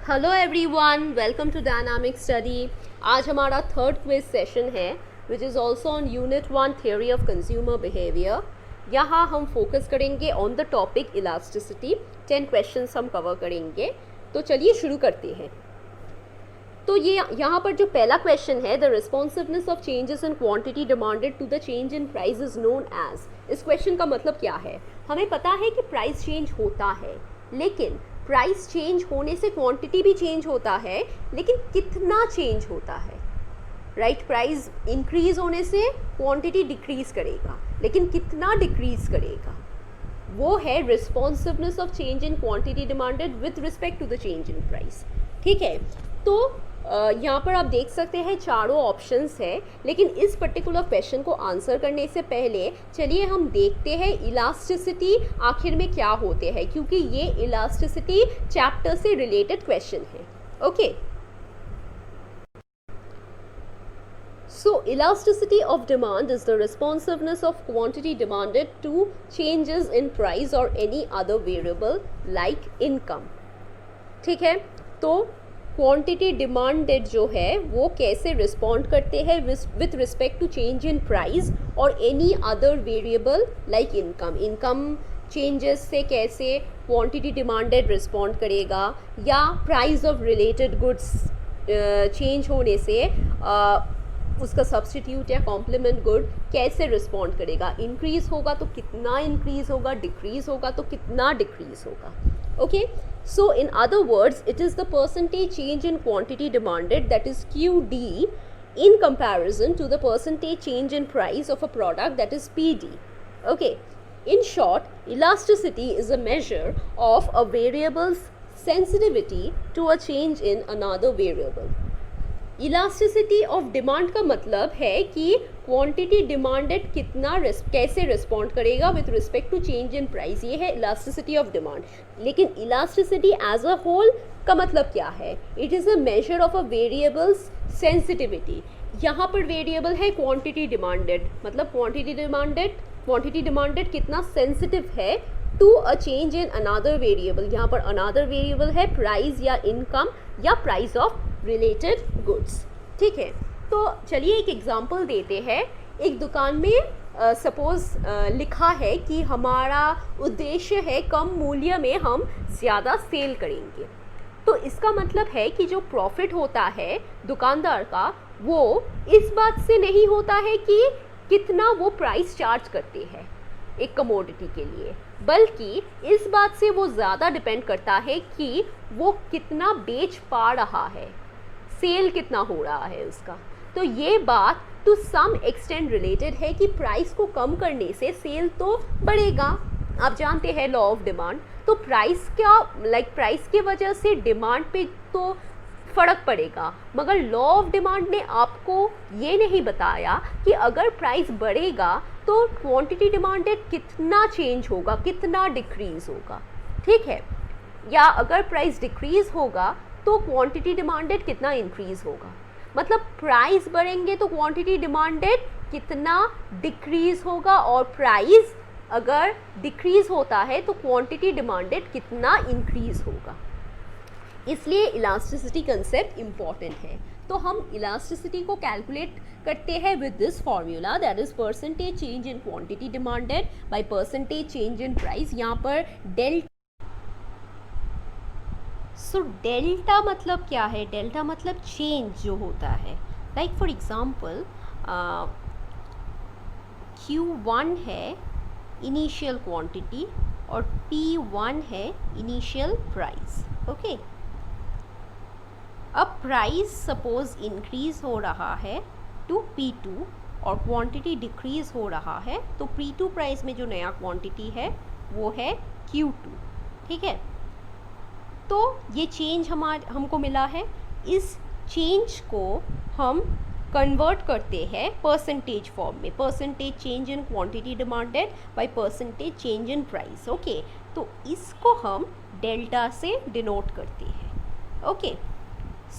Hello everyone, welcome to dynamic study. आज हमारा third quiz session है which is also on unit 1 theory of consumer behaviour. यहाँ हम focus करेंगे on the topic elasticity. 10 questions हम cover करेंगे, तो चलिए शुरू करते हैं। तो ये यहाँ पर जो पहला क्वेश्चन है, the responsiveness of changes in quantity demanded to the change in price is known as. इस क्वेश्चन का मतलब क्या है? हमें पता है कि प्राइस चेंज होता है, लेकिन प्राइस चेंज होने से क्वांटिटी भी चेंज होता है, लेकिन कितना चेंज होता है? राइट, प्राइस इंक्रीज होने से क्वांटिटी डिक्रीज करेगा, लेकिन कितना डिक्रीज करेगा? वो है responsiveness of change in quantity demanded with respect to the change in price. ठीक है, तो यहाँ पर आप देख सकते हैं चारों ऑप्शंस हैं, लेकिन इस पर्टिकुलर क्वेश्चन को आंसर करने से पहले चलिए हम देखते हैं इलास्टिसिटी आखिर में क्या होते हैं, क्योंकि ये इलास्टिसिटी चैप्टर से रिलेटेड क्वेश्चन है। Okay, so elasticity of demand is the responsiveness of quantity demanded to changes in price or any other variable like income। ठीक है, तो क्वांटिटी डिमांडेड जो है वो कैसे रिस्पॉन्ड करते हैं with respect to change in price और any other variable like income. Income changes से कैसे क्वांटिटी डिमांडेड रिस्पॉन्ड करेगा, या price of related goods change होने से उसका सब्सटीट्यूट या कॉम्प्लीमेंट गुड कैसे रिस्पॉन्ड करेगा। इंक्रीज होगा तो कितना इंक्रीज होगा, डिक्रीज होगा तो कितना डिक्रीज होगा। Okay, so in other words it is the percentage change in quantity demanded, that is QD, in comparison to the percentage change in price of a product, that is PD. Okay, in short, elasticity is a measure of a variable's sensitivity to a change in another variable. Elasticity of demand का मतलब है कि quantity demanded कितना कैसे respond करेगा with respect to change in price, ये है elasticity of demand. लेकिन इलास्टिसिटी एज अ होल का मतलब क्या है? It is a measure of a variables sensitivity. यहाँ पर वेरिएबल है क्वांटिटी डिमांडेड, मतलब क्वांटिटी डिमांडेड कितना सेंसिटिव है to a change in another variable. यहाँ पर अनादर वेरिएबल है प्राइस या इनकम या प्राइस ऑफ रिलेटेड गुड्स। ठीक है, तो चलिए एक एग्जांपल देते हैं। एक दुकान में सपोज लिखा है कि हमारा उद्देश्य है कम मूल्य में हम ज़्यादा सेल करेंगे। तो इसका मतलब है कि जो प्रॉफिट होता है दुकानदार का, वो इस बात से नहीं होता है कि कितना वो प्राइस चार्ज करते हैं एक कमोडिटी के लिए, बल्कि इस बात से वो ज़्यादा डिपेंड करता है कि वो कितना बेच पा रहा है, सेल कितना हो रहा है उसका। तो ये बात टू सम एक्सटेंट रिलेटेड है कि प्राइस को कम करने से सेल तो बढ़ेगा। आप जानते हैं लॉ ऑफ डिमांड, तो प्राइस प्राइस की वजह से डिमांड पे तो फ़र्क पड़ेगा, मगर लॉ ऑफ डिमांड ने आपको ये नहीं बताया कि अगर प्राइस बढ़ेगा तो क्वांटिटी डिमांडेड कितना चेंज होगा, कितना डिक्रीज़ होगा। ठीक है, या अगर प्राइस डिक्रीज़ होगा तो क्वांटिटी डिमांडेड कितना इंक्रीज़ होगा। मतलब प्राइस बढ़ेंगे तो क्वांटिटी डिमांडेड कितना डिक्रीज़ होगा, और प्राइस अगर डिक्रीज़ होता है तो क्वांटिटी डिमांडेड कितना इंक्रीज़ होगा। इसलिए इलास्टिसिटी कंसेप्ट इम्पॉर्टेंट है। तो हम इलास्टिसिटी को कैलकुलेट करते हैं with this formula, that is percentage change in quantity demanded by percentage change in price. यहाँ पर डेल्टा मतलब क्या है? डेल्टा मतलब चेंज जो होता है। लाइक फॉर एग्जांपल Q1 है इनिशियल क्वांटिटी और P1 है इनिशियल प्राइस। ओके, अब प्राइस सपोज इंक्रीज हो रहा है टू P2 और क्वांटिटी डिक्रीज हो रहा है, तो P2 प्राइस में जो नया क्वांटिटी है वो है Q2। ठीक है, तो ये चेंज हमको मिला है। इस चेंज को हम कन्वर्ट करते हैं परसेंटेज फॉर्म में, percentage change in quantity demanded by percentage change in price. Okay, तो इसको हम डेल्टा से डिनोट करते हैं। Okay,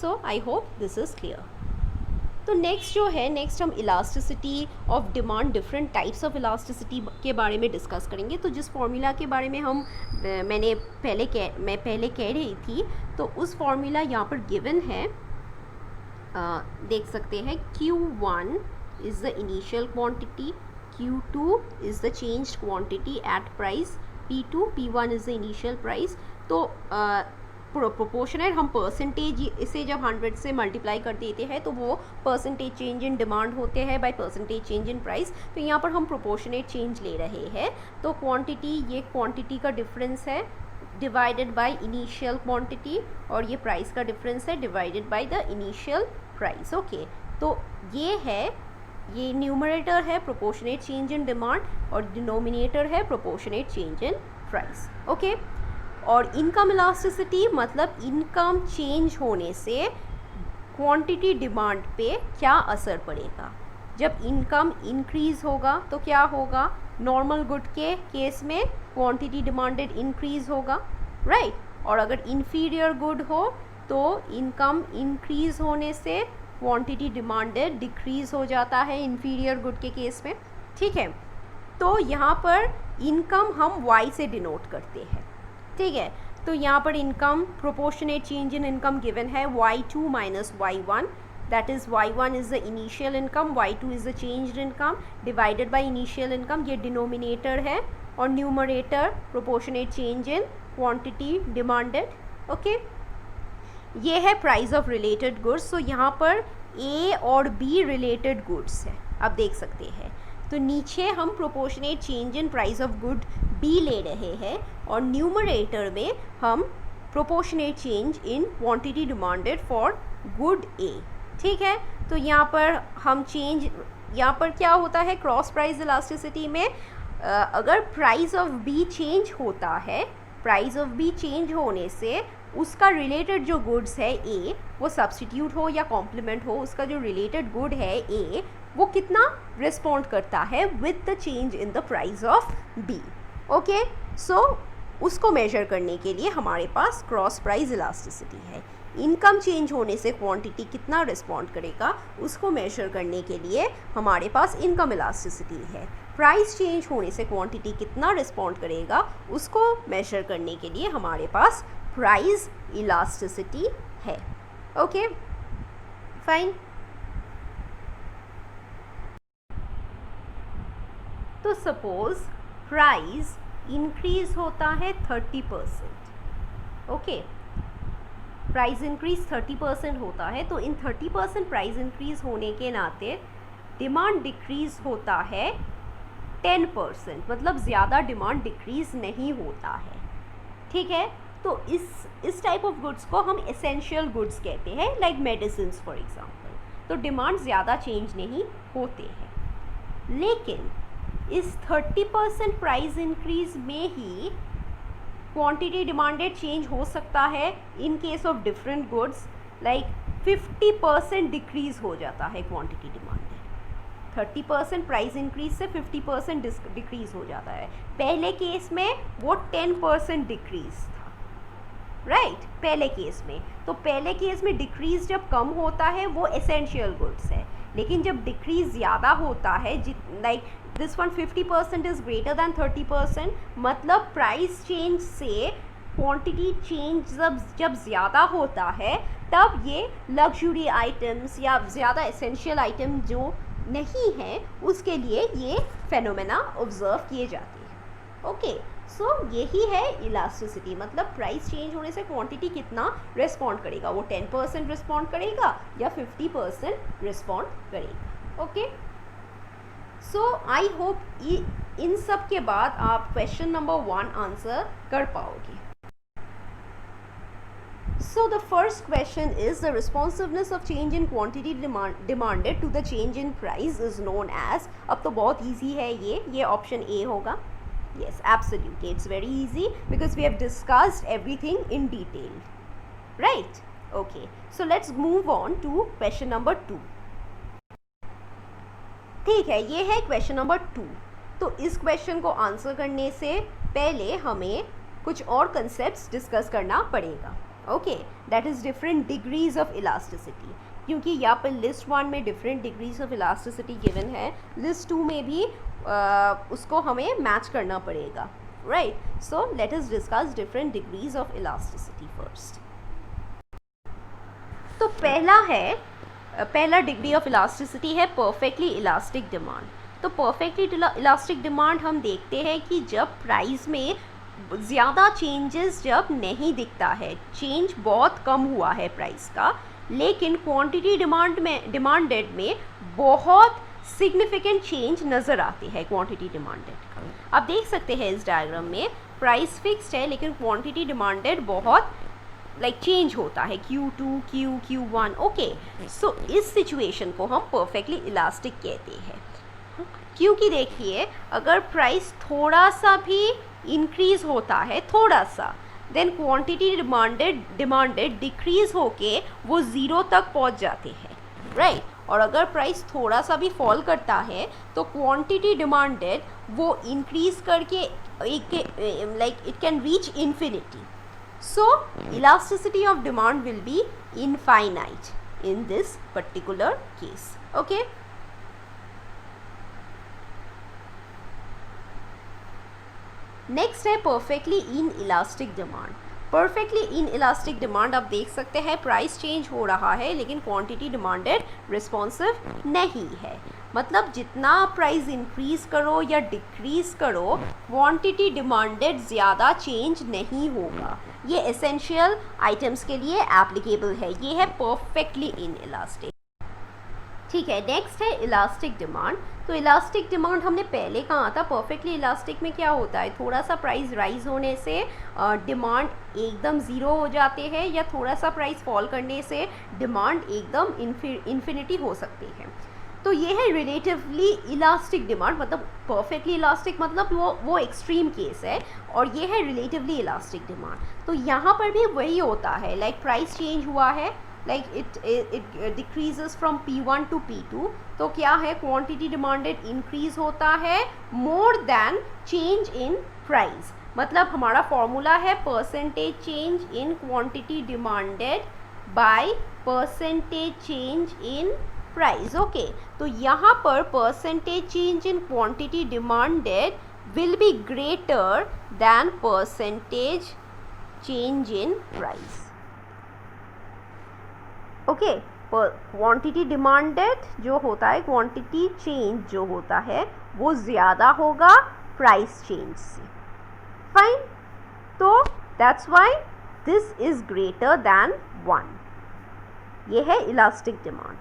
so I hope this is clear. तो नेक्स्ट जो है, नेक्स्ट हम elasticity of demand, different types of elasticity के बारे में डिस्कस करेंगे। तो जिस फॉर्मूला के बारे में मैं पहले कह रही थी, तो उस फॉर्मूला यहाँ पर गिवन है, देख सकते हैं। Q1 is the initial quantity, Q2 is the changed quantity at price, P1 is the initial price. तो प्रोपोर्शनल हम परसेंटेज, इसे जब 100 से मल्टीप्लाई कर देते हैं तो वो परसेंटेज चेंज इन डिमांड होते हैं bye percentage change in price. तो यहाँ पर हम प्रोपोर्शनेट चेंज ले रहे हैं। तो क्वांटिटी, ये क्वांटिटी का डिफरेंस है डिवाइडेड बाय इनिशियल क्वांटिटी, और ये प्राइस का डिफरेंस है divided by the initial price. Okay, तो ये है, ये न्यूमरेटर है प्रोपोर्शनेट चेंज इन डिमांड और डिनोमिनेटर है proportionate change in price. Okay, और इनकम इलास्टिसिटी मतलब इनकम चेंज होने से क्वांटिटी डिमांड पे क्या असर पड़ेगा। जब इनकम इंक्रीज़ होगा तो क्या होगा, नॉर्मल गुड के केस में क्वांटिटी डिमांडेड इंक्रीज़ होगा, राइट। और अगर इन्फीरियर गुड हो तो इनकम इंक्रीज़ होने से क्वांटिटी डिमांडेड डिक्रीज़ हो जाता है इन्फीरियर गुड के केस में, ठीक है। तो यहाँ पर इनकम हम y से डिनोट करते हैं, ठीक है। तो यहाँ पर इनकम, प्रोपोर्शनेट चेंज इन इनकम गिवन है y2 minus y1, that is y1 is the initial income, y2 is the changed income divided by initial income, ये डिनोमिनेटर है, और numerator proportionate change in quantity demanded. Okay, ये है price of related goods. तो यहाँ पर A और B related goods है, आप देख सकते हैं। तो नीचे हम proportionate change in price of good B ले रहे हैं, और न्यूमरेटर में हम proportionate change in quantity demanded for good A, ठीक है। तो यहाँ पर हम चेंज, यहाँ पर क्या होता है क्रॉस प्राइस इलास्टिसिटी में, अगर प्राइस ऑफ B चेंज होता है, प्राइस ऑफ B चेंज होने से उसका रिलेटेड जो गुड्स है A, वो सब्स्टिट्यूट हो या कॉम्प्लीमेंट हो, उसका जो रिलेटेड गुड है A, वो कितना रिस्पॉन्ड करता है with the change in the price of B। Okay, so उसको मेजर करने के लिए हमारे पास क्रॉस प्राइस इलास्टिसिटी है। इनकम चेंज होने से क्वांटिटी कितना रिस्पॉन्ड करेगा, उसको मेजर करने के लिए हमारे पास इनकम इलास्टिसिटी है। प्राइस चेंज होने से क्वांटिटी कितना रिस्पॉन्ड करेगा, उसको मेजर करने के लिए हमारे पास प्राइस इलास्टिसिटी है। Okay, fine. तो सपोज प्राइस इंक्रीज होता है 30%, ओके, प्राइस इंक्रीज 30% होता है। तो इन 30% प्राइस इंक्रीज होने के नाते डिमांड डिक्रीज होता है 10%, मतलब ज़्यादा डिमांड डिक्रीज नहीं होता है, ठीक है। तो इस टाइप ऑफ गुड्स को हम एसेंशियल गुड्स कहते हैं, लाइक मेडिसिन्स फॉर एग्जांपल। तो डिमांड ज़्यादा चेंज नहीं होते हैं, लेकिन इस 30% प्राइस इंक्रीज में ही क्वांटिटी डिमांडेड चेंज हो सकता है। In case of different goods like 50% decrease हो जाता है क्वांटिटी डिमांडेड। 30% प्राइस इंक्रीज से 50% डिक्रीज हो जाता है। पहले केस में वो 10% डिक्रीज था, राइट, पहले केस में। तो पहले केस में डिक्रीज जब कम होता है वो एसेंशियल गुड्स है, लेकिन जब डिक्रीज ज़्यादा होता है, like this one 50% is greater then 30%, मतलब प्राइस चेंज से क्वांटिटी चेंज जब ज़्यादा होता है, तब ये लग्जरी आइटम्स या ज़्यादा एसेंशियल आइटम जो नहीं है उसके लिए ये फेनोमेना ऑब्जर्व किए जाते हैं। ओके, सो यही है इलास्टिसिटी, मतलब प्राइस चेंज होने से क्वांटिटी कितना रिस्पॉन्ड करेगा, वो 10% रिस्पॉन्ड करेगा या 50% रिस्पॉन्ड करेगा। ओके, सो आई होप इन सब के बाद आप क्वेश्चन नंबर 1 आंसर कर पाओगे। So the first question is the responsiveness of change in quantity demanded to the change in price is known as, अब तो बहुत easy है ये ऑप्शन A होगा। Yes, absolutely, it's very easy because we have discussed everything in detail, right? Okay, so let's move on to question number 2. ठीक है, ये है क्वेश्चन नंबर 2। तो इस क्वेश्चन को आंसर करने से पहले हमें कुछ और कंसेप्ट्स डिस्कस करना पड़ेगा। Okay, that is different degrees of elasticity. क्योंकि यहाँ पर लिस्ट 1 में different degrees of elasticity given है, लिस्ट 2 में भी उसको हमें मैच करना पड़ेगा, right. So let us discuss different degrees of elasticity first. तो पहला डिग्री ऑफ इलास्टिसिटी है परफेक्टली इलास्टिक डिमांड। तो परफेक्टली इलास्टिक डिमांड हम देखते हैं कि जब प्राइस में ज़्यादा चेंजेस जब नहीं दिखता है, चेंज बहुत कम हुआ है प्राइस का, लेकिन क्वांटिटी डिमांडेड में बहुत सिग्निफिकेंट चेंज नज़र आते हैं क्वांटिटी डिमांडेड का। आप देख सकते हैं इस डायग्राम में प्राइस फिक्स्ड है लेकिन क्वांटिटी डिमांडेड बहुत चेंज होता है, Q2, Q1, ओके। सो इस सिचुएशन को हम परफेक्टली इलास्टिक कहते हैं, क्योंकि देखिए अगर प्राइस थोड़ा सा भी इंक्रीज होता है, थोड़ा सा, देन क्वांटिटी डिमांडेड डिक्रीज होके वो ज़ीरो तक पहुंच जाते हैं, राइट। और अगर प्राइस थोड़ा सा भी फॉल करता है तो क्वांटिटी डिमांडेड वो इंक्रीज करके it can reach infinity. So elasticity of demand will be infinite in this particular case, okay. Next है perfectly inelastic demand। Perfectly inelastic demand आप देख सकते हैं प्राइस चेंज हो रहा है लेकिन क्वांटिटी डिमांडेड रिस्पॉन्सिव नहीं है। मतलब जितना प्राइस इंक्रीज करो या डिक्रीज करो, क्वांटिटी डिमांडेड ज़्यादा चेंज नहीं होगा। ये एसेंशियल आइटम्स के लिए एप्लीकेबल है। ये है परफेक्टली इनइलास्टिक, ठीक है। नेक्स्ट है इलास्टिक डिमांड। तो इलास्टिक डिमांड हमने पहले कहा था, परफेक्टली इलास्टिक में क्या होता है, थोड़ा सा प्राइस राइज होने से डिमांड एकदम ज़ीरो हो जाते हैं, या थोड़ा सा प्राइस फॉल करने से डिमांड एकदम इन्फिनिटी हो सकती है। तो ये है रिलेटिवली इलास्टिक डिमांड, मतलब परफेक्टली इलास्टिक मतलब वो एक्सट्रीम केस है, और ये है रिलेटिवली इलास्टिक डिमांड। तो यहाँ पर भी वही होता है, लाइक प्राइस चेंज हुआ है, like it decreases from P1 to P2, तो क्या है, क्वांटिटी डिमांडेड इंक्रीज होता है more than change in price. मतलब हमारा फॉर्मूला है percentage change in quantity demanded by percentage change in price, okay. तो यहाँ पर percentage change in quantity demanded will be greater than percentage change in price, okay. Quantity demanded जो होता है, quantity change जो होता है वो ज़्यादा होगा प्राइस चेंज से, फाइन। तो that's why this is greater than 1। ये है इलास्टिक डिमांड।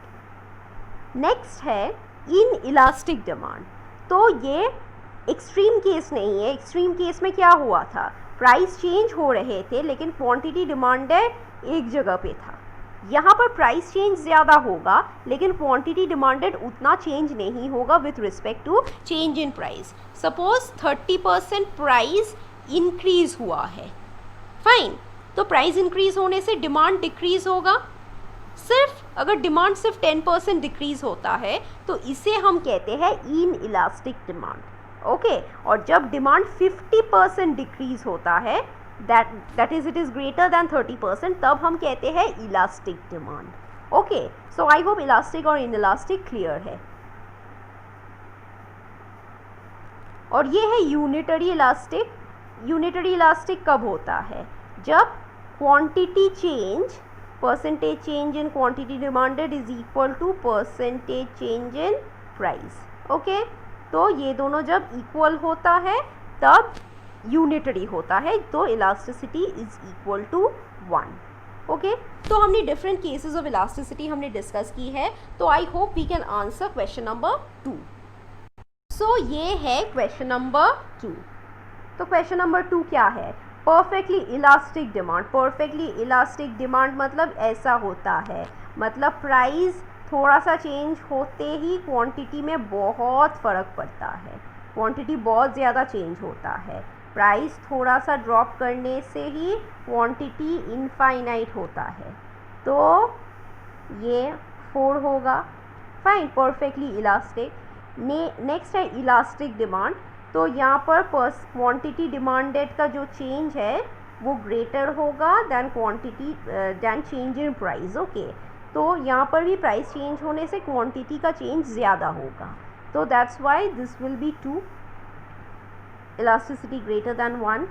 नेक्स्ट है इन इलास्टिक डिमांड। तो ये एक्सट्रीम केस नहीं है। एक्सट्रीम केस में क्या हुआ था, प्राइस चेंज हो रहे थे लेकिन क्वांटिटी डिमांडेड एक जगह पे था। यहाँ पर प्राइस चेंज ज़्यादा होगा लेकिन क्वांटिटी डिमांडेड उतना चेंज नहीं होगा with respect to change in price. Suppose 30% price increase हुआ है, फाइन। तो प्राइस इंक्रीज होने से डिमांड डिक्रीज होगा। सिर्फ अगर डिमांड सिर्फ 10% डिक्रीज होता है तो इसे हम कहते हैं इन इलास्टिक डिमांड, ओके। और जब डिमांड 50% डिक्रीज होता है, that is it is greater than 30%, तब हम कहते हैं elastic demand, okay. So I hope elastic और इनइलास्टिक क्लियर है। और ये है यूनिटरी इलास्टिक। यूनिटरी इलास्टिक कब होता है, जब quantity change, percentage change in quantity demanded is equal to percentage change in price, okay. तो ये दोनों जब इक्वल होता है तब यूनिटरी होता है, तो elasticity is equal to 1, okay. तो हमने डिफरेंट केसेस ऑफ इलास्टिसिटी हमने डिस्कस की है। तो I hope we can answer question number 2। So ये है क्वेश्चन नंबर 2। तो क्वेश्चन नंबर 2 क्या है, perfectly elastic demand. Perfectly elastic demand मतलब ऐसा होता है, मतलब प्राइस थोड़ा सा चेंज होते ही क्वांटिटी में बहुत फ़र्क पड़ता है, क्वांटिटी बहुत ज़्यादा चेंज होता है। प्राइस थोड़ा सा ड्रॉप करने से ही क्वांटिटी इनफाइनाइट होता है, तो ये 4 होगा, फाइन। Perfectly elastic. नेक्स्ट है इलास्टिक डिमांड। तो यहाँ पर क्वांटिटी डिमांडेड का जो चेंज है वो ग्रेटर होगा than quantity than change in price, okay. तो यहाँ पर भी प्राइस चेंज होने से क्वांटिटी का चेंज ज़्यादा होगा, तो that's why this will be 2, elasticity greater than 1।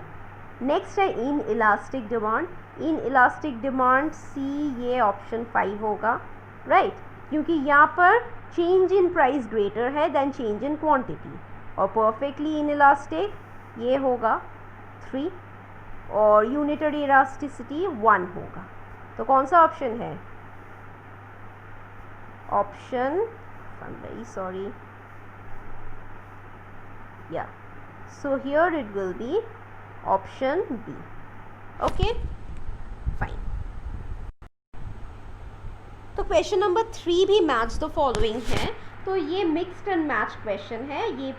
Next है inelastic demand. Inelastic demand C, ये ऑप्शन 5 होगा, राइट, क्योंकि यहाँ पर चेंज इन प्राइस ग्रेटर है देन चेंज इन क्वांटिटी, और परफेक्टली इन इलास्टिक ये होगा 3, और यूनिटरी इलास्टिसिटी 1 होगा। तो कौन सा ऑप्शन है? Option, I am very sorry, yeah, so here it will be option B. Okay, fine. तो क्वेश्चन नंबर 3 भी मैच द फॉलोइंग है। तो ये मिक्स्ड एंड मैच क्वेश्चन है, ये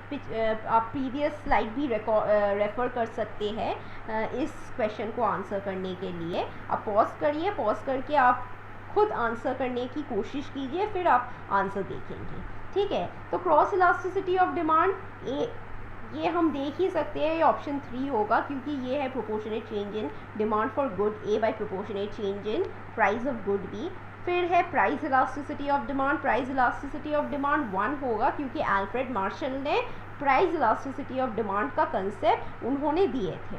आप प्रीवियस स्लाइड भी रेफ़र कर सकते हैं इस क्वेश्चन को आंसर करने के लिए। आप पॉज करिए, पॉज करके आप खुद आंसर करने की कोशिश कीजिए, फिर आप आंसर देखेंगे, ठीक है। तो क्रॉस इलास्टिसिटी ऑफ डिमांड, ये हम देख ही सकते हैं, ये ऑप्शन 3 होगा, क्योंकि ये है proportionate change in demand for good A by proportionate change in price of good B. फिर है price elasticity of demand. Price elasticity of demand 1 होगा, क्योंकि अल्फ्रेड मार्शल ने प्राइस इलास्टिसिटी ऑफ डिमांड का कंसेप्ट उन्होंने दिए थे।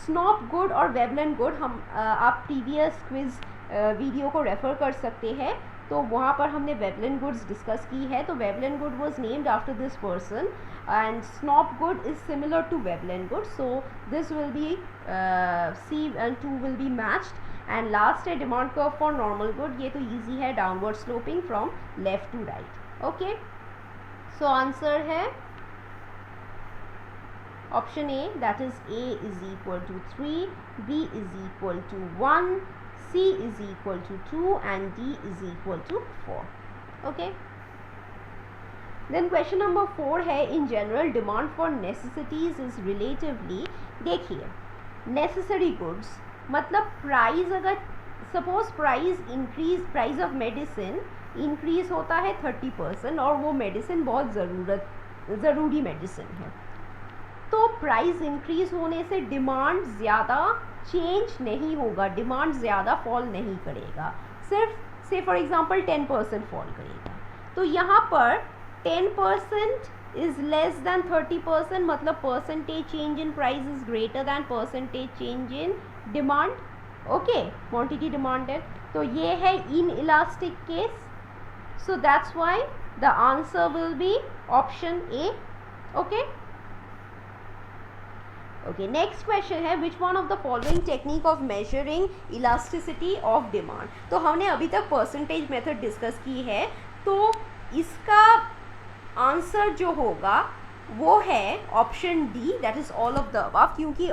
स्नॉप गुड और वेवलन गुड, हम आप प्रीवियस क्विज वीडियो को रेफ़र कर सकते हैं, तो वहाँ पर हमने वेवलन गुड्स डिस्कस की है। तो Veblen good was named after this person, and snob good is similar to Veblen good, so this will be C and 2 will be matched. And last है demand curve for normal good, ये तो easy है, downward sloping from left to right. Okay, so answer है option A, that is A is equal to 3, B is equal to 1, C is equal to 2 and D is equal to 4. Okay. Then question number 4 है, in general demand for necessities is relatively, देखिए necessary goods मतलब price, अगर suppose price increase, price of medicine increase होता है 30% और वो medicine बहुत ज़रूरी मेडिसिन है, तो प्राइस इंक्रीज होने से डिमांड ज़्यादा चेंज नहीं होगा, डिमांड ज़्यादा फॉल नहीं करेगा, सिर्फ से फॉर एग्जांपल 10% फॉल करेगा। तो यहाँ पर 10% इज़ लेस दैन 30%, मतलब percentage change in price is greater than percentage change in demand. Okay, quantity demanded, तो ये है inelastic case, so that's why the answer will be option A. Okay, okay, next question है, which one of the following technique of measuring elasticity of demand. तो हमने अभी तक percentage method discuss की है, तो इसका आंसर जो होगा वो है option D, that is all of the above, क्योंकि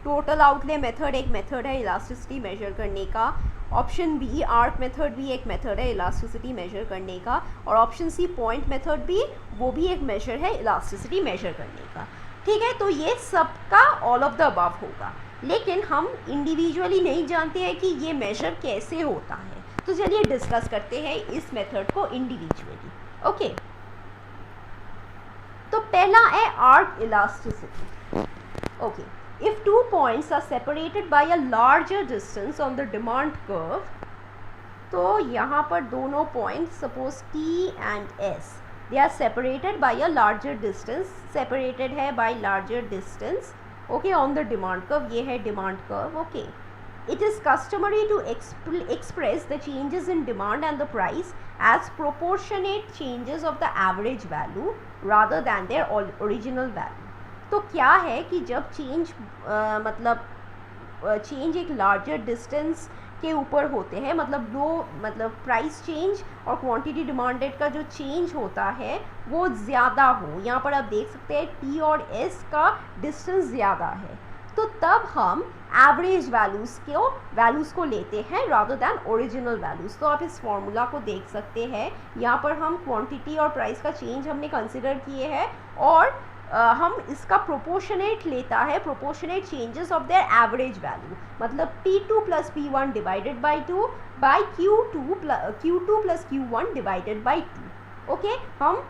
टोटल आउटले मेथड एक मेथड है इलास्टिसिटी मेजर करने का, ऑप्शन बी आर्क मेथड भी एक मेथड है इलास्टिसिटी मेजर करने का, और ऑप्शन सी पॉइंट मेथड भी, वो भी एक मेजर है इलास्टिसिटी मेजर करने का, ठीक है। तो ये सबका ऑल ऑफ द अबव होगा, लेकिन हम इंडिविजुअली नहीं जानते हैं कि ये मेजर कैसे होता है, तो चलिए डिस्कस करते हैं इस मेथड को इंडिविजुअली। ओके, तो पहला है arc elasticity. Okay, if 2 points are separated by a larger distance on the demand curve, तो यहाँ पर दोनों points suppose T and S, they are separated by a larger distance, separated है by larger distance, okay, on the demand curve, ये है demand curve। okay, it is customary to express the changes in demand and the price as proportionate changes of the average value rather than their original value। तो क्या है कि जब change मतलब change एक larger distance के ऊपर होते हैं, मतलब प्राइस चेंज और क्वांटिटी डिमांडेड का जो चेंज होता है वो ज़्यादा हो, यहाँ पर आप देख सकते हैं टी और एस का डिस्टेंस ज़्यादा है, तो तब हम एवरेज वैल्यूज़ को लेते हैं रादर दैन ओरिजिनल वैल्यूज़। तो आप इस फॉर्मूला को देख सकते हैं, यहाँ पर हम क्वांटिटी और प्राइस का चेंज हमने कंसिडर किए हैं, और हम इसका प्रोपोर्शनेट लेता है, proportionate changes of their average value, मतलब P2 plus P1 divided by 2 by Q2 plus Q1 divided by 2। Okay, हम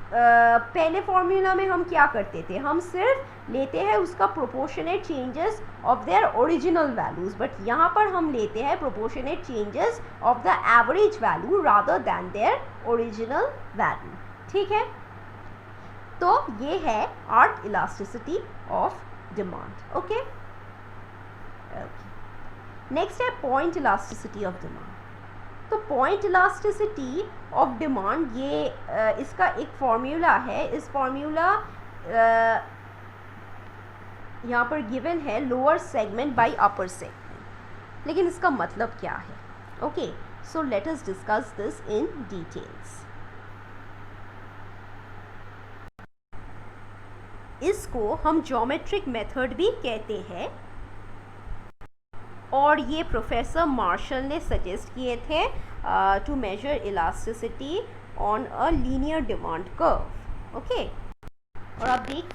पहले फॉर्मूला में हम क्या करते थे, हम सिर्फ लेते हैं उसका proportionate changes of their original values, but यहाँ पर हम लेते हैं proportionate changes of the average value rather than their original value. ठीक है, तो ये है arc elasticity of demand. Okay, next है पॉइंट इलास्टिसिटी ऑफ डिमांड। तो पॉइंट इलास्टिसिटी ऑफ डिमांड ये इसका एक फॉर्मूला है। इस फॉर्मूला यहाँ पर गिवन है lower segment bye upper segment, लेकिन इसका मतलब क्या है? Okay, so let us discuss this in details. इसको हम ज्योमेट्रिक मेथड भी कहते हैं और ये प्रोफेसर मार्शल ने सजेस्ट किए थे to measure elasticity on a linear demand curve. Okay, और आप देख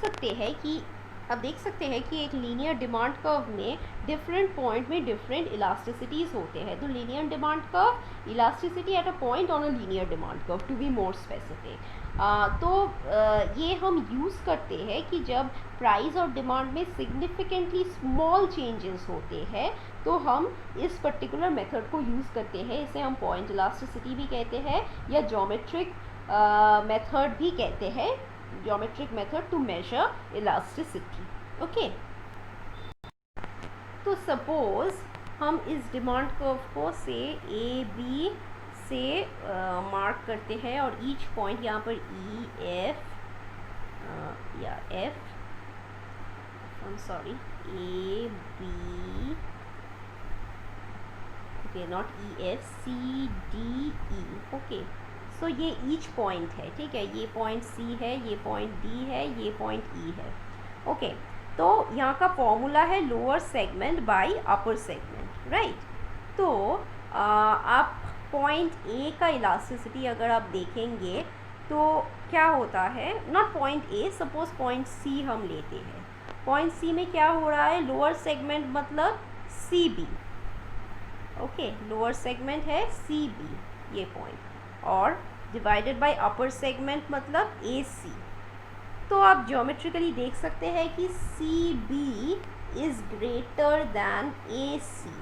सकते हैं कि एक लीनियर डिमांड कर्व में डिफरेंट पॉइंट में डिफरेंट इलास्टिसिटीज़ होते हैं। तो linear demand curve elasticity at a point on a linear demand curve to be more specific. ये हम यूज़ करते हैं कि जब प्राइस और डिमांड में सिग्निफिकेंटली स्मॉल चेंजेस होते हैं तो हम इस पर्टिकुलर मेथड को यूज़ करते हैं। इसे हम पॉइंट इलास्टिसिटी भी कहते हैं या ज्योमेट्रिक मेथड भी कहते हैं, geometric method to measure elasticity. Okay, तो सपोज हम इस डिमांड कर्व को से ए बी से मार्क करते हैं और ईच पॉइंट यहाँ पर ई एफ या F, I am sorry, A B, okay, not E F, C D E. Okay, so ये ईच पॉइंट है, ठीक है, ये पॉइंट सी है, ये पॉइंट डी है, ये पॉइंट ई है। ओके, तो यहाँ का फॉर्मूला है lower segment bye upper segment, right. तो आप पॉइंट ए का इलास्टिसिटी अगर आप देखेंगे तो क्या होता है, not point A, suppose point C हम लेते हैं। पॉइंट सी में क्या हो रहा है, लोअर सेगमेंट मतलब C B. Okay, lower segment है सी बी ये पॉइंट, और डिवाइडेड बाय अपर सेगमेंट मतलब ए सी। तो आप ज्योमेट्रिकली देख सकते हैं कि C B is greater than A C,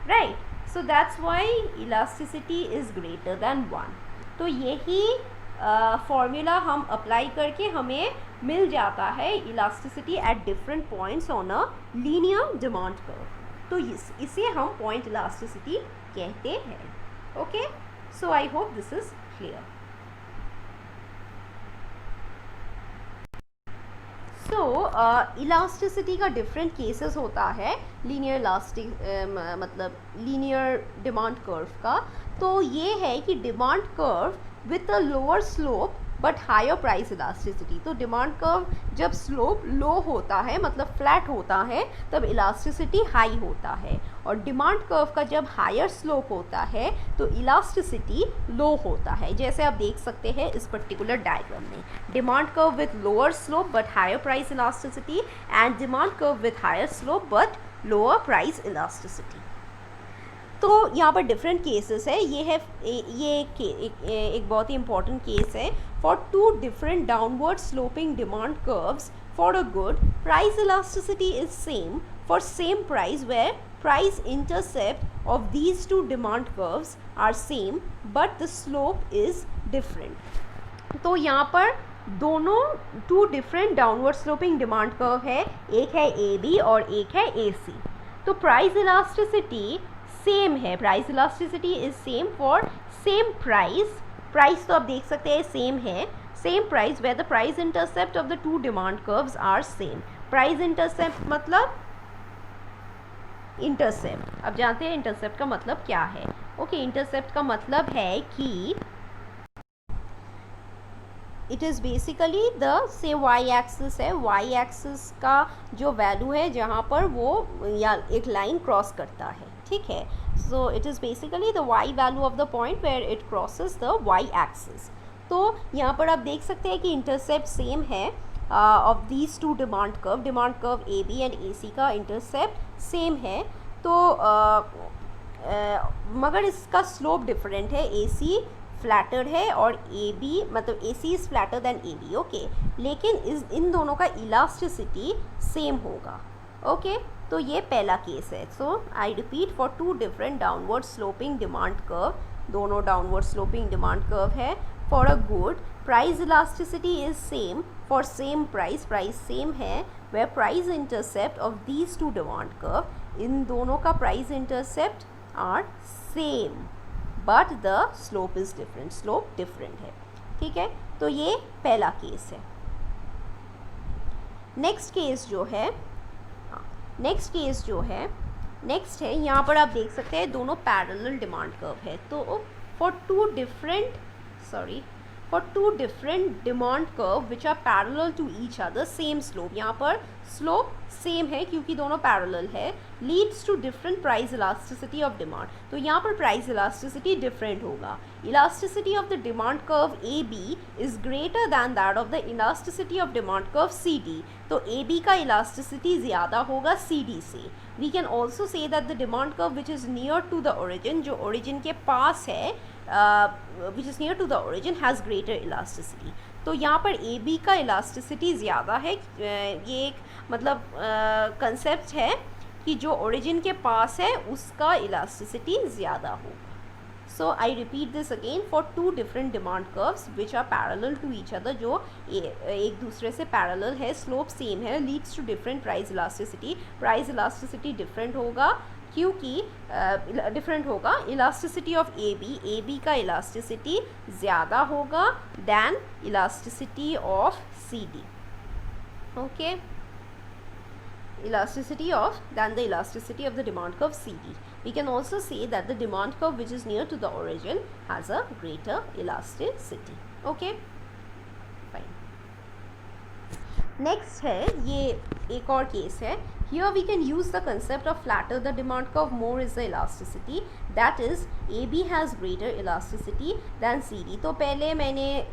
right. So that's why elasticity is greater than 1. तो यही फॉर्मूला हम अप्लाई करके हमें मिल जाता है elasticity at different points on a linear demand curve. तो इसे हम पॉइंट इलास्टिसिटी कहते हैं। Okay, so I hope this is clear. So elasticity का डिफरेंट केसेस होता है लीनियर मतलब लीनियर डिमांड कर्व का। तो ये है कि demand curve with a lower slope but higher price elasticity. तो डिमांड कर्व जब स्लोप लो होता है मतलब फ्लैट होता है तब इलास्टिसिटी हाई होता है, और डिमांड कर्व का जब हायर स्लोप होता है तो इलास्टिसिटी लो होता है। जैसे आप देख सकते हैं इस पर्टिकुलर डायग्राम में, demand curve with lower slope but higher price elasticity and demand curve with higher slope but lower price elasticity. तो यहाँ पर डिफरेंट केसेस है। ये एक बहुत ही इंपॉर्टेंट केस है। For two different downward sloping demand curves for a good, price elasticity is same for same price where price intercept of these two demand curves are same but the slope is different. तो यहाँ पर दोनों two different downward sloping demand curve है, एक है A B और एक है ए सी। तो प्राइस इलास्टिसिटी सेम है, price elasticity is same for same price. Price तो आप देख सकते हैं सेम है, same price where the price intercept of the two demand curves are same. Price intercept मतलब इंटरसेप्ट, अब जानते हैं इंटरसेप्ट का मतलब क्या है। ओके, इंटरसेप्ट का मतलब है कि इट इज़ बेसिकली द से वाई एक्सिस है, वाई एक्सिस का जो वैल्यू है जहाँ पर वो या एक लाइन क्रॉस करता है, ठीक है। So it is basically the Y value of the point where it crosses the Y axis. तो यहाँ पर आप देख सकते हैं कि इंटरसेप्ट सेम है of these two demand curve A B and A C का इंटरसेप्ट सेम है। तो मगर इसका स्लोप डिफरेंट है। ए सी फ्लैटर है और ए बी मतलब A C is flatter than A B, okay, लेकिन इन दोनों का इलास्टिसिटी सेम होगा, ओके। तो ये पहला केस है। So I repeat, for two different downward sloping demand curve, दोनों डाउनवर्ड स्लोपिंग डिमांड कर्व है, for a good price elasticity is same for same price, price same है, where price intercept of these two demand curve, इन दोनों का price intercept are same but the slope is different, slope different है, ठीक है। तो ये पहला केस है। नेक्स्ट केस है यहाँ पर आप देख सकते हैं दोनों पैरेलल डिमांड कर्व है। तो for two different demand curve which are parallel to each other, same slope, यहाँ पर स्लोप सेम है क्योंकि दोनों पैरेलल है, leads to different price elasticity of demand. तो यहाँ पर प्राइस इलास्टिसिटी डिफरेंट होगा। Elasticity of the demand curve A B is greater than that of the elasticity of demand curve C D. तो A B का elasticity ज़्यादा होगा C D से। We can also say that the demand curve which is near to the origin, जो origin के पास है, which is near to the origin has greater elasticity. तो यहाँ पर ए बी का इलास्टिसिटी ज़्यादा है। ये एक मतलब कंसेप्ट है कि जो ओरिजिन के पास है उसका इलास्टिसिटी ज़्यादा होगा। So I repeat this again, for two different demand curves which are parallel to each other, जो एक दूसरे से पैरेलल है, स्लोप सेम है, leads to different price elasticity, price elasticity different होगा क्योंकि डिफरेंट होगा। इलास्टिसिटी ऑफ ए बी का इलास्टिसिटी ज़्यादा होगा than elasticity of C D, okay, elasticity than the elasticity of the demand curve CD. We can also say that the demand curve which is near to the origin has a greater elasticity. Okay, fine. Next है ये एक और case है. Here we can use the concept of flatter the demand curve, more is the elasticity. That is, AB has greater elasticity than CD. तो पहले मैंने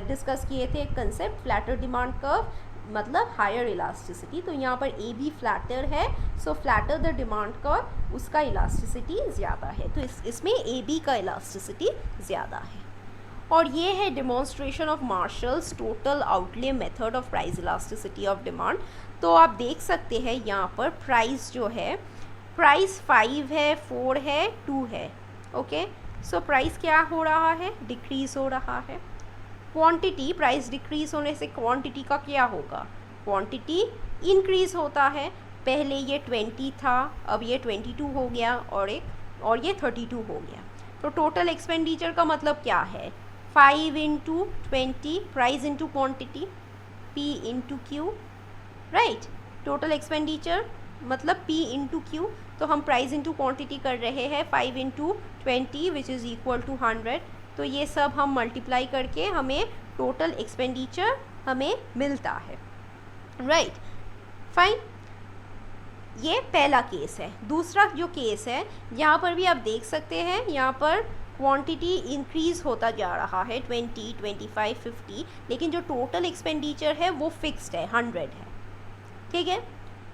discuss किए थे कंसेप्ट फ्लैटर डिमांड कर्व मतलब हायर इलास्टिसिटी. तो यहाँ पर ए बी फ्लैटर है, सो फ्लैटर द डिमांड कर्व, उसका इलास्टिसिटी ज़्यादा है. तो इसमें ए बी का इलास्टिसिटी ज़्यादा है. और ये है demonstration of marshals total outlay method of price elasticity of demand. तो आप देख सकते हैं यहाँ पर प्राइस जो है, प्राइस 5 है, 4 है, 2 है. ओके, सो प्राइस क्या हो रहा है? डिक्रीज़ हो रहा है. क्वांटिटी, प्राइस डिक्रीज होने से क्वांटिटी का क्या होगा? क्वांटिटी इंक्रीज होता है. पहले ये 20 था, अब ये 22 हो गया और ये 32 हो गया. तो टोटल एक्सपेंडिचर का मतलब क्या है? 5 into 20 price into quantity, P into Q, right. Total expenditure मतलब P इंटू Q. तो हम प्राइस इंटू क्वांटिटी कर रहे हैं, 5 into 20 which is equal to 100. तो ये सब हम मल्टीप्लाई करके हमें टोटल एक्सपेंडिचर हमें मिलता है, राइट. फाइन, ये पहला केस है. दूसरा जो केस है, यहाँ पर भी आप देख सकते हैं, यहाँ पर क्वांटिटी इंक्रीज़ होता जा रहा है 20, 25, 50, लेकिन जो टोटल एक्सपेंडिचर है वो फिक्स्ड है, 100 है. ठीक है.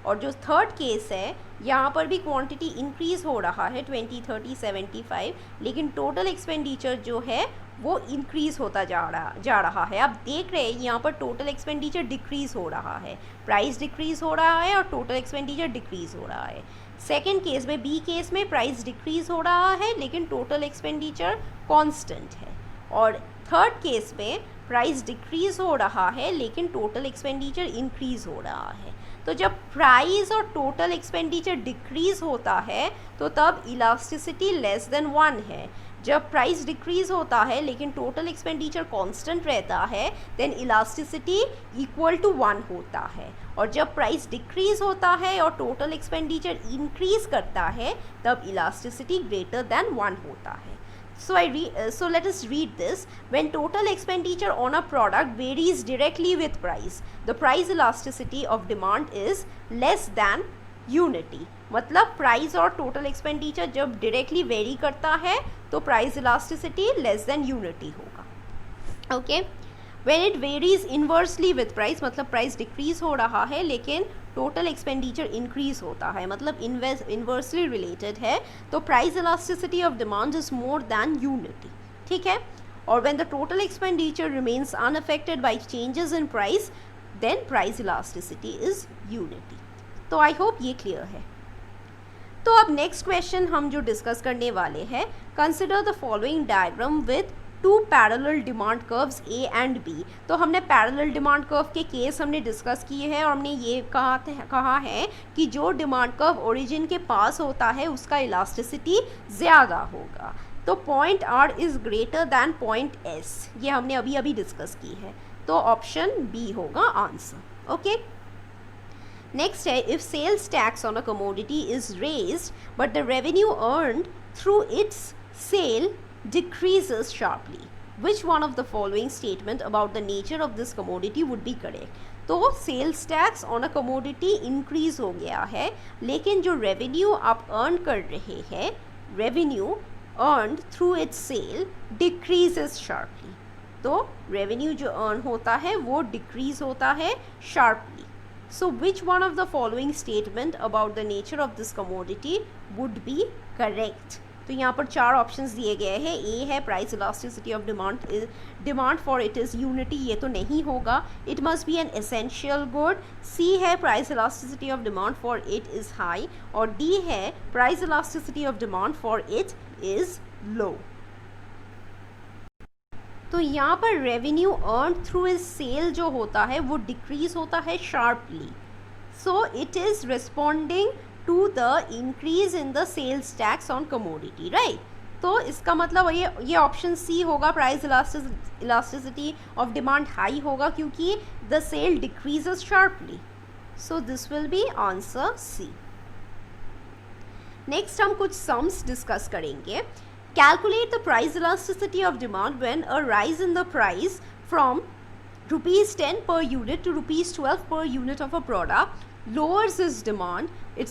और जो थर्ड केस है, यहाँ पर भी क्वांटिटी इंक्रीज़ हो रहा है 20, 30, 75, लेकिन टोटल एक्सपेंडिचर जो है वो इंक्रीज़ होता जा रहा है. आप देख रहे हैं यहाँ पर टोटल एक्सपेंडिचर डिक्रीज़ हो रहा है, प्राइस डिक्रीज़ हो रहा है और टोटल एक्सपेंडिचर डिक्रीज़ हो रहा है. सेकेंड केस में, बी केस में प्राइस डिक्रीज़ हो रहा है लेकिन टोटल एक्सपेंडिचर कॉन्स्टेंट है. और थर्ड केस में प्राइस डिक्रीज़ हो रहा है लेकिन टोटल एक्सपेंडिचर इंक्रीज़ हो रहा है. तो जब प्राइस और टोटल एक्सपेंडिचर डिक्रीज़ होता है तो तब इलास्टिसिटी लेस देन 1 है. जब प्राइस डिक्रीज़ होता है लेकिन टोटल एक्सपेंडिचर कांस्टेंट रहता है, देन इलास्टिसिटी इक्वल टू 1 होता है. और जब प्राइस डिक्रीज़ होता है और टोटल एक्सपेंडिचर इंक्रीज़ करता है, तब इलास्टिसिटी ग्रेटर देन 1 होता है. So let us read this. When total expenditure on a product varies directly with price, the price elasticity of demand is less than unity. मतलब price और total expenditure जब directly vary करता है तो price elasticity less than unity होगा. Okay. When it varies inversely with price, मतलब price decrease हो रहा है लेकिन टोटल एक्सपेंडिचर इंक्रीज होता है, मतलब इन्वर्सली रिलेटेड है, तो price elasticity of demand is more than unity. ठीक है. or when the total expenditure remains unaffected by changes in price, then price elasticity is unity. तो आई होप ये clear है. तो अब नेक्स्ट क्वेश्चन हम जो डिस्कस करने वाले हैं, consider the following diagram with two parallel demand curves A and B. तो हमने पैरेलल डिमांड कर्व के केस हमने डिस्कस किए हैं और हमने ये कहा है कि जो डिमांड कर्व ओरिजिन के पास होता है उसका इलास्टिसिटी ज़्यादा होगा. तो point R is greater than point S, ये हमने अभी अभी डिस्कस की है. तो ऑप्शन बी होगा आंसर. ओके. नेक्स्ट है, if sales tax on a commodity is raised but the revenue earned through its sale decreases sharply, which one of the following statement about the nature of this commodity would be correct? तो sales tax on a commodity increase हो गया है, लेकिन जो revenue आप earn कर रहे हैं, revenue earned through its sale decreases sharply. तो रेवेन्यू जो अर्न होता है वो डिक्रीज होता है sharply. So which one of the following statement about the nature of this commodity would be correct? तो यहाँ पर चार ऑप्शंस दिए गए हैं. ए है price elasticity of demand for it is unity, ये तो नहीं होगा, it must be an essential good. C है price elasticity of demand for it is high, और डी है price elasticity of demand for it is low. तो यहाँ पर revenue earn through is sale जो होता है वो डिक्रीज होता है sharply. So it is responding to the increase in the sales tax on commodity, right? तो इसका मतलब ये ऑप्शन सी होगा, price elasticity of demand high होगा क्योंकि the sale decreases sharply. So this will be answer C. Next हम कुछ sums discuss करेंगे. Calculate the price elasticity of demand when a rise in the price from ₹10 per unit to ₹12 per unit of a product lowers its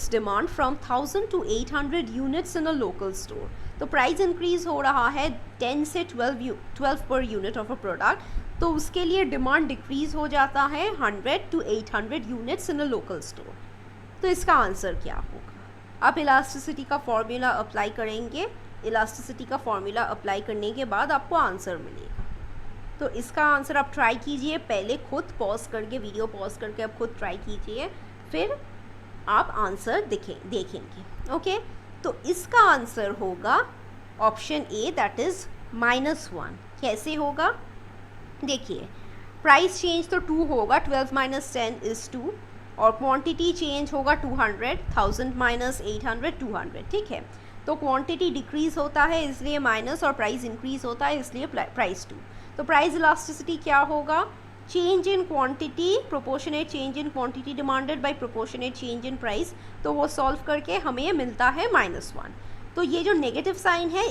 demand from 1000 to 800 units in a local store. तो price increase हो रहा है 10 से 12 per unit of a product, तो उसके लिए demand decrease हो जाता है 100 to 800 units in a local store. तो इसका आंसर क्या होगा? आप इलास्टिसिटी का फॉर्मूला अप्लाई करेंगे. इलास्टिसिटी का फॉर्मूला अप्लाई करने के बाद आपको आंसर मिलेगा. तो इसका आंसर आप ट्राई कीजिए, पहले खुद पॉज करके, वीडियो पॉज करके आप खुद ट्राई कीजिए, फिर आप आंसर देखेंगे. ओके. तो इसका आंसर होगा ऑप्शन ए, दैट इज़ -1. कैसे होगा? देखिए, प्राइस चेंज तो 2 होगा, 12 - 10 इज़ 2, और क्वांटिटी चेंज होगा 200, 1000 - 800 200. ठीक है. तो क्वांटिटी डिक्रीज होता है इसलिए माइनस, और प्राइस इंक्रीज होता है इसलिए प्राइस 2. तो प्राइस इलास्टिसिटी क्या होगा? Change in quantity, proportionate change in quantity demanded bye proportionate change in price. तो वो सॉल्व करके हमें मिलता है -1. तो ये जो नेगेटिव साइन है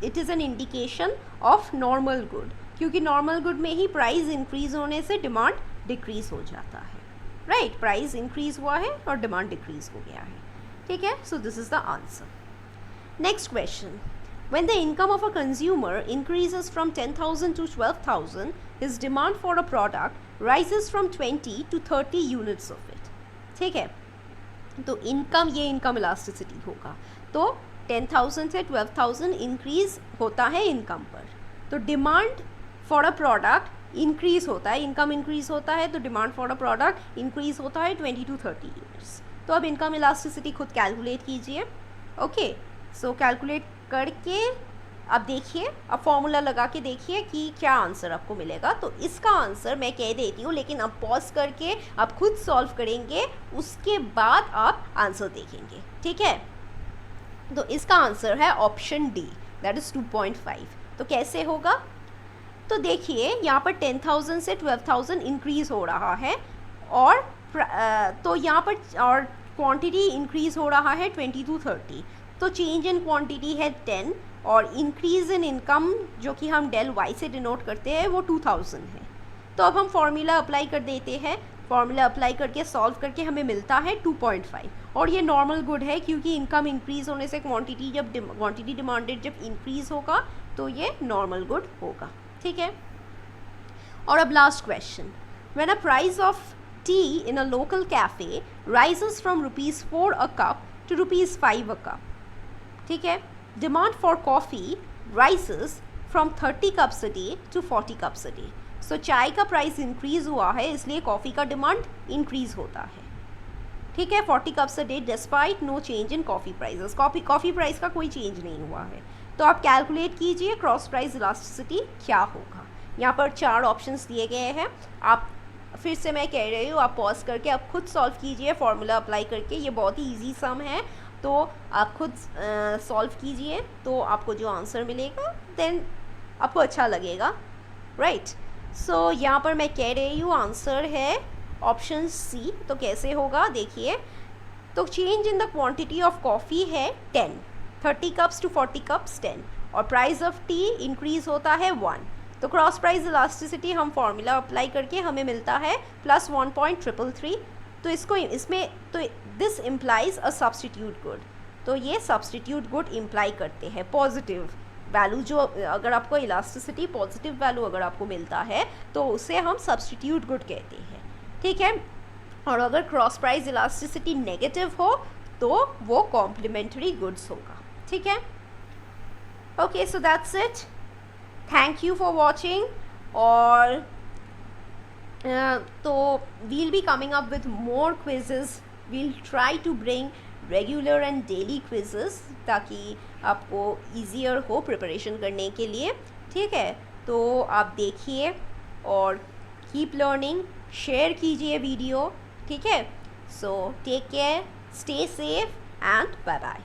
it is an indication of normal good, क्योंकि नॉर्मल गुड में ही प्राइस इंक्रीज होने से डिमांड डिक्रीज हो जाता है. राइट. प्राइस इंक्रीज हुआ है और डिमांड डिक्रीज हो गया है. ठीक है. So this is the answer. Next question. When the income of a consumer increases from 10,000 to 12,000, his demand for a product rises from 20 to 30 units of it. ठीक है. तो इनकम, ये इनकम इलास्टिसिटी होगा. तो 10,000 से 12,000 इंक्रीज होता है income पर, तो demand for a product increase होता है, इनकम इंक्रीज होता है, तो demand for a product increase होता है 20 to 30 यूनिट्स. तो अब इनकम इलास्टिसिटी खुद कैलकुलेट कीजिए. ओके. सो कैलकुलेट करके अब देखिए, अब फॉर्मूला लगा के देखिए कि क्या आंसर आपको मिलेगा. तो इसका आंसर मैं कह देती हूँ, लेकिन अब पॉज करके आप खुद सॉल्व करेंगे, उसके बाद आप आंसर देखेंगे. ठीक है. तो इसका आंसर है ऑप्शन डी, दैट इज़ 2.5. तो कैसे होगा? तो देखिए, यहाँ पर 10,000 से 12,000 इंक्रीज हो रहा है, और तो यहाँ पर और क्वांटिटी इंक्रीज हो रहा है 20 to 30. तो चेंज इन क्वांटिटी है 10, और इंक्रीज इन इनकम जो कि हम डेल वाई से डिनोट करते हैं वो 2000 है. तो अब हम फॉर्मूला अप्लाई कर देते हैं. फॉर्मूला अप्लाई करके सॉल्व करके हमें मिलता है 2.5, और ये नॉर्मल गुड है क्योंकि इनकम इंक्रीज होने से क्वांटिटी डिमांडेड जब इंक्रीज होगा तो ये नॉर्मल गुड होगा. ठीक है. और अब last question. When a price of tea in a local cafe rises from ₹4 a cup to ₹5 a cup. ठीक है. Demand for coffee rises from 30 cups a day to 40 cups a day. So चाय का price increase हुआ है, इसलिए coffee का demand increase होता है। ठीक है, 40 cups a day despite no change in coffee prices. Coffee price का कोई चेंज नहीं हुआ है। तो आप कैलकुलेट कीजिए क्रॉस प्राइस इलास्टिसिटी क्या होगा। यहाँ पर 4 ऑप्शंस दिए गए हैं। आप फिर से मैं कह रही हूँ, आप पॉज करके आप खुद सॉल्व कीजिए फॉर्मूला अप्लाई करके। ये बहुत ही ईजी सम है, तो आप खुद सॉल्व कीजिए, तो आपको जो आंसर मिलेगा देन आपको अच्छा लगेगा, राइट। सो यहाँ पर मैं कह रही हूँ आंसर है ऑप्शन सी। तो कैसे होगा देखिए, तो change in the quantity of coffee है 10, 30 कप्स टू 40 कप्स 10, और प्राइस ऑफ टी इंक्रीज़ होता है 1। तो क्रॉस प्राइस इलास्टिसिटी हम फॉर्मूला अप्लाई करके हमें मिलता है +1.333। तो इसमें तो this implies a substitute good. तो ये सब्सटीट्यूट गुड इम्प्लाई करते हैं पॉजिटिव वैल्यू। जो अगर आपको इलास्टिसिटी पॉजिटिव वैल्यू अगर आपको मिलता है तो उसे हम सब्सटीट्यूट गुड कहते हैं, ठीक है। और अगर क्रॉस प्राइस इलास्टिसिटी नेगेटिव हो तो वो कॉम्प्लीमेंट्री गुड्स होगा, ठीक है। Okay, so that's it. Thank you for watching. और तो we'll be coming up with more quizzes. We'll try to bring regular and daily quizzes, ताकि आपको ईजियर हो प्रिपरेशन करने के लिए, ठीक है। तो आप देखिए और कीप लर्निंग, शेयर कीजिए वीडियो, ठीक है। So take care, stay safe and bye bye.